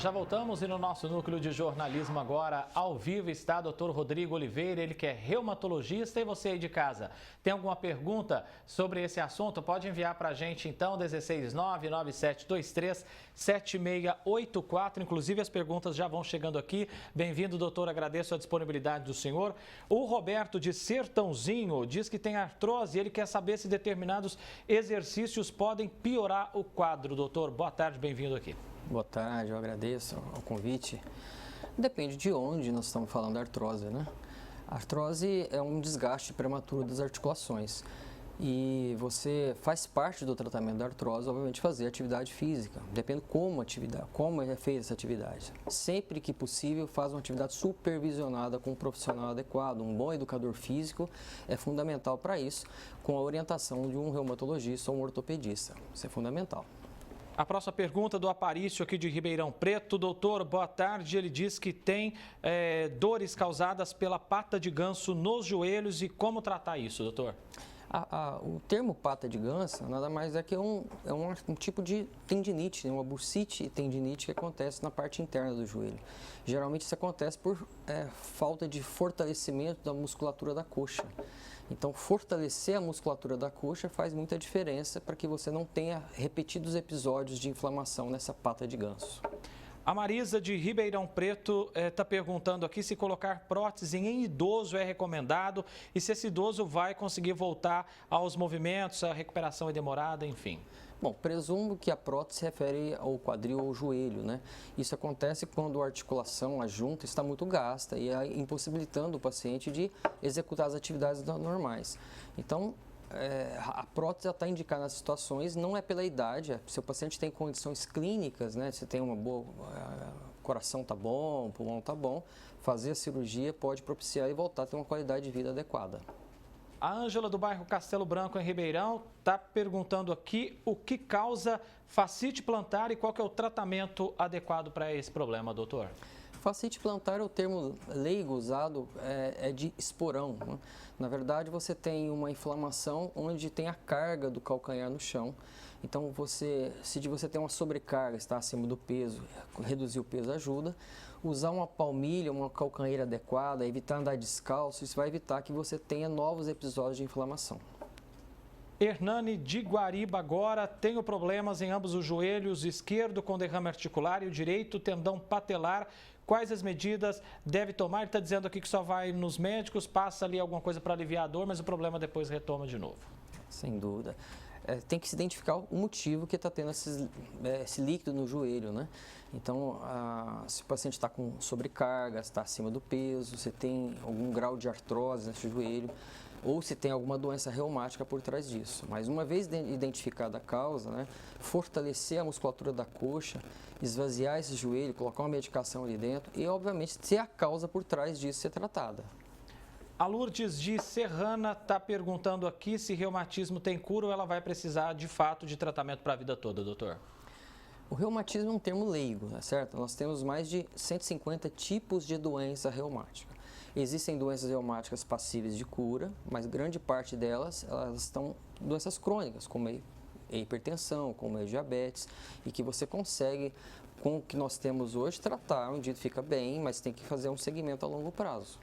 Já voltamos e no nosso núcleo de jornalismo agora, ao vivo, está o Dr. Rodrigo Oliveira, ele que é reumatologista. E você aí de casa, tem alguma pergunta sobre esse assunto? Pode enviar para a gente então, 16997237684. Inclusive as perguntas já vão chegando aqui. Bem-vindo, doutor, agradeço a disponibilidade do senhor. O Roberto de Sertãozinho diz que tem artrose e ele quer saber se determinados exercícios podem piorar o quadro. Doutor, boa tarde, bem-vindo aqui. Boa tarde, eu agradeço o convite. Depende de onde nós estamos falando da artrose, né? A artrose é um desgaste prematuro das articulações e você faz parte do tratamento da artrose, obviamente, fazer atividade física. Depende como é feita essa atividade. Sempre que possível, faz uma atividade supervisionada com um profissional adequado. Um bom educador físico é fundamental para isso, com a orientação de um reumatologista ou um ortopedista. Isso é fundamental. A próxima pergunta do Aparício aqui de Ribeirão Preto. Doutor, boa tarde. Ele diz que tem dores causadas pela pata de ganso nos joelhos e como tratar isso, doutor? O termo pata de ganso nada mais é que um tipo de tendinite, uma bursite e tendinite que acontece na parte interna do joelho. Geralmente isso acontece por falta de fortalecimento da musculatura da coxa. Então, fortalecer a musculatura da coxa faz muita diferença para que você não tenha repetidos episódios de inflamação nessa pata de ganso. A Marisa de Ribeirão Preto está perguntando aqui se colocar prótese em idoso é recomendado e se esse idoso vai conseguir voltar aos movimentos, a recuperação é demorada, enfim. Bom, presumo que a prótese se refere ao quadril ou ao joelho, né? Isso acontece quando a articulação, a junta, está muito gasta e impossibilitando o paciente de executar as atividades normais. Então, a prótese está indicada nas situações, não é pela idade, se o paciente tem condições clínicas, né? Se tem uma boa, coração está bom, o pulmão está bom, fazer a cirurgia pode propiciar e voltar a ter uma qualidade de vida adequada. A Ângela do bairro Castelo Branco, em Ribeirão, está perguntando aqui o que causa fascite plantar e qual que é o tratamento adequado para esse problema, doutor? Fascite plantar, o termo leigo usado é de esporão, né? Na verdade, você tem uma inflamação onde tem a carga do calcanhar no chão. Então, se você tem uma sobrecarga, está acima do peso, reduzir o peso ajuda. Usar uma palmilha, uma calcanheira adequada, evitar andar descalço, isso vai evitar que você tenha novos episódios de inflamação. Hernani de Guariba agora, tenho problemas em ambos os joelhos, esquerdo com derrame articular e o direito tendão patelar. Quais as medidas deve tomar? Ele está dizendo aqui que só vai nos médicos, passa ali alguma coisa para aliviar a dor, mas o problema depois retoma de novo. Sem dúvida. Tem que se identificar o motivo que está tendo esse líquido no joelho, né? Então, se o paciente está com sobrecarga, está acima do peso, se tem algum grau de artrose nesse joelho, ou se tem alguma doença reumática por trás disso. Mas uma vez identificada a causa, né, fortalecer a musculatura da coxa, esvaziar esse joelho, colocar uma medicação ali dentro e, obviamente, se a causa por trás disso ser tratada. A Lourdes de Serrana está perguntando aqui se reumatismo tem cura ou ela vai precisar, de fato, de tratamento para a vida toda, doutor? O reumatismo é um termo leigo, né, certo? Nós temos mais de 150 tipos de doença reumática. Existem doenças reumáticas passíveis de cura, mas grande parte delas elas estão doenças crônicas, como a hipertensão, como a diabetes, e que você consegue, com o que nós temos hoje, tratar. Um dia fica bem, mas tem que fazer um segmento a longo prazo.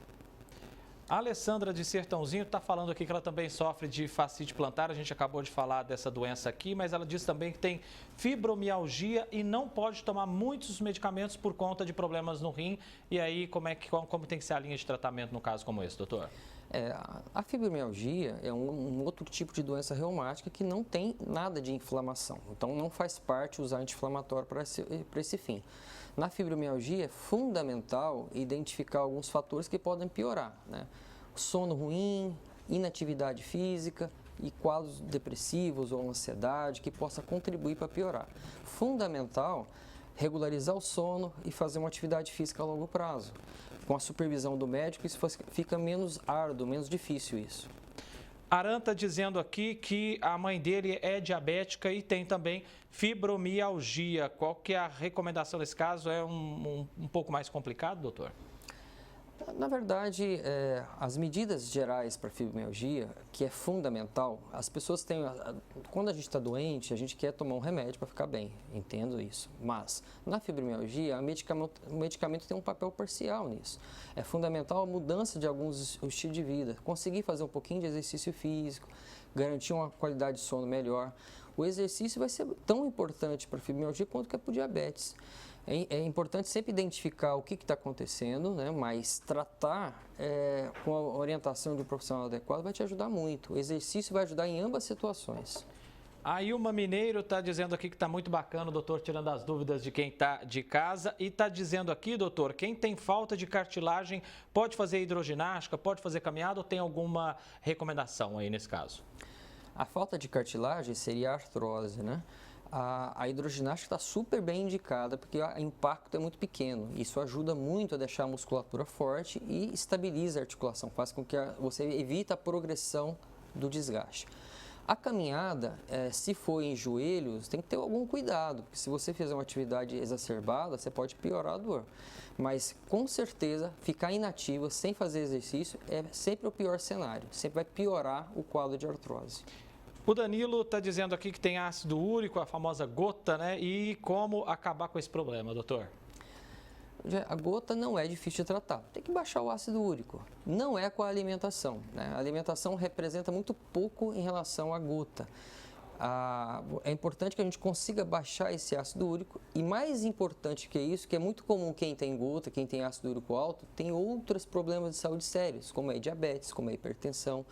A Alessandra de Sertãozinho está falando aqui que ela também sofre de fascite plantar. A gente acabou de falar dessa doença aqui, mas ela diz também que tem fibromialgia e não pode tomar muitos medicamentos por conta de problemas no rim. E aí, como tem que ser a linha de tratamento no caso como esse, doutor? A fibromialgia é um outro tipo de doença reumática que não tem nada de inflamação. Então, não faz parte usar anti-inflamatório para esse fim. Na fibromialgia, é fundamental identificar alguns fatores que podem piorar, né? Sono ruim, inatividade física e quadros depressivos ou ansiedade que possa contribuir para piorar. Fundamental regularizar o sono e fazer uma atividade física a longo prazo. Com a supervisão do médico, isso fica menos árduo, menos difícil isso. Aran está dizendo aqui que a mãe dele é diabética e tem também fibromialgia. Qual que é a recomendação nesse caso? É um pouco mais complicado, doutor? Na verdade, as medidas gerais para fibromialgia, que é fundamental, as pessoas têm, quando a gente está doente, a gente quer tomar um remédio para ficar bem, entendo isso. Mas, na fibromialgia, o medicamento tem um papel parcial nisso. É fundamental a mudança de alguns estilos de vida, conseguir fazer um pouquinho de exercício físico, garantir uma qualidade de sono melhor. O exercício vai ser tão importante para a fibromialgia quanto que é para o diabetes. É importante sempre identificar o que está acontecendo, né? Mas tratar com a orientação de um profissional adequado vai te ajudar muito. O exercício vai ajudar em ambas situações. A Ilma Mineiro está dizendo aqui que está muito bacana, doutor, tirando as dúvidas de quem está de casa. E está dizendo aqui, doutor, quem tem falta de cartilagem pode fazer hidroginástica, pode fazer caminhada ou tem alguma recomendação aí nesse caso? A falta de cartilagem seria a artrose, né? A hidroginástica está super bem indicada porque o impacto é muito pequeno. Isso ajuda muito a deixar a musculatura forte e estabiliza a articulação, faz com que você evite a progressão do desgaste. A caminhada, se for em joelhos, tem que ter algum cuidado, porque se você fizer uma atividade exacerbada, você pode piorar a dor. Mas, com certeza, ficar inativo, sem fazer exercício, é sempre o pior cenário. Sempre vai piorar o quadro de artrose. O Danilo está dizendo aqui que tem ácido úrico, a famosa gota, né? E como acabar com esse problema, doutor? A gota não é difícil de tratar, tem que baixar o ácido úrico. Não é com a alimentação, né? A alimentação representa muito pouco em relação à gota. É importante que a gente consiga baixar esse ácido úrico e mais importante que isso, que é muito comum quem tem gota, quem tem ácido úrico alto, tem outros problemas de saúde sérios, como a diabetes, como a hipertensão,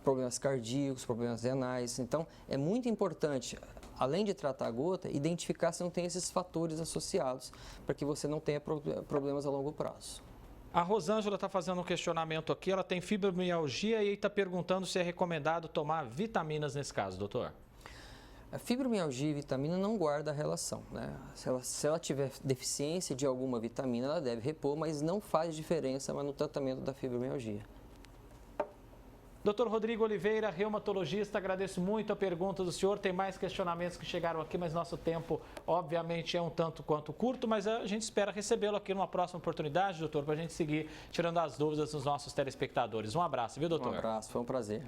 problemas cardíacos, problemas renais. Então, é muito importante, além de tratar a gota, identificar se não tem esses fatores associados, para que você não tenha problemas a longo prazo. A Rosângela está fazendo um questionamento aqui, ela tem fibromialgia e está perguntando se é recomendado tomar vitaminas nesse caso, doutor. A fibromialgia e vitamina não guarda relação, né? Se ela tiver deficiência de alguma vitamina, ela deve repor, mas não faz diferença no tratamento da fibromialgia. Doutor Rodrigo Oliveira, reumatologista, agradeço muito a pergunta do senhor. Tem mais questionamentos que chegaram aqui, mas nosso tempo, obviamente, é um tanto quanto curto, mas a gente espera recebê-lo aqui numa próxima oportunidade, doutor, para a gente seguir tirando as dúvidas dos nossos telespectadores. Um abraço, viu, doutor? Um abraço, foi um prazer.